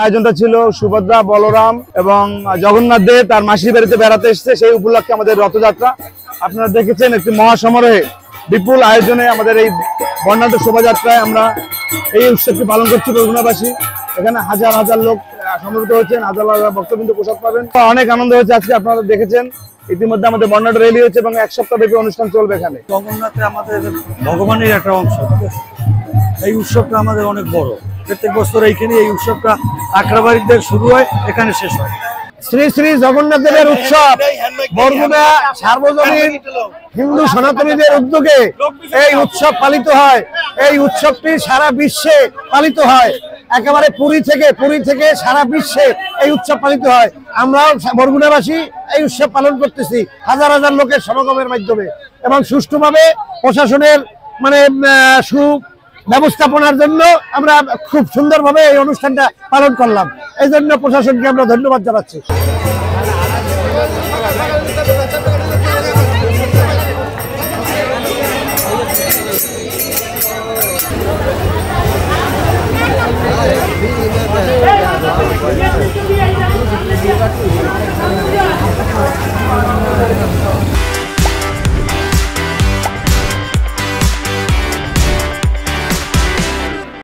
আয়োজনটা ছিল সুভদ্রা, বলরাম এবং জগন্নাথ দেব তার মাসির বাড়িতে বেড়াতে এসেছে, সেই উপলক্ষে আমাদের রথযাত্রা। আপনারা দেখেছেন একটি মহাসমারোহে বিপুল আয়োজনে আমাদের এই বর্ণাঢ্য শোভাযাত্রায় আমরা এই উৎসবটি পালন করছি বরগুনাবাসী। এখানে হাজার হাজার লোক সমবেত হয়েছেন, হাজার হাজার ভক্তবৃন্দ প্রসাদ পাবেন। অনেক আনন্দ হয়েছে আজকে, আপনারা দেখেছেন ইতিমধ্যে আমাদের বর্ণাঢ্য র্যালি হয়েছে এবং এক সপ্তাহ ব্যাপী অনুষ্ঠান চলবে এখানে। জগন্নাথে আমাদের ভগবানের একটা অংশ, এই উৎসবটা আমাদের অনেক বড়। প্রত্যেক বছর এইখানে এই উৎসবটা আখড়াবাড়িতে শুরু হয়, এখানে শেষ হয়। শ্রী শ্রী জগন্নাথ দেবের উৎসব বরগুনা সার্বজনীন হিন্দু সনাতনীদের উদ্যোগে এই উৎসব পালিত হয়। এই উৎসবটি সারা বিশ্বে পালিত হয়, একেবারে পুরী থেকে সারা বিশ্বে এই উৎসব পালিত হয়। আমরাও বরগুনাবাসী এই উৎসব পালন করতেছি হাজার হাজার লোকের সমাগমের মাধ্যমে এবং সুষ্ঠুভাবে প্রশাসনের ব্যবস্থাপনার জন্য আমরা খুব সুন্দরভাবে এই অনুষ্ঠানটা পালন করলাম। এই জন্য প্রশাসনকে আমরা ধন্যবাদ জানাচ্ছি।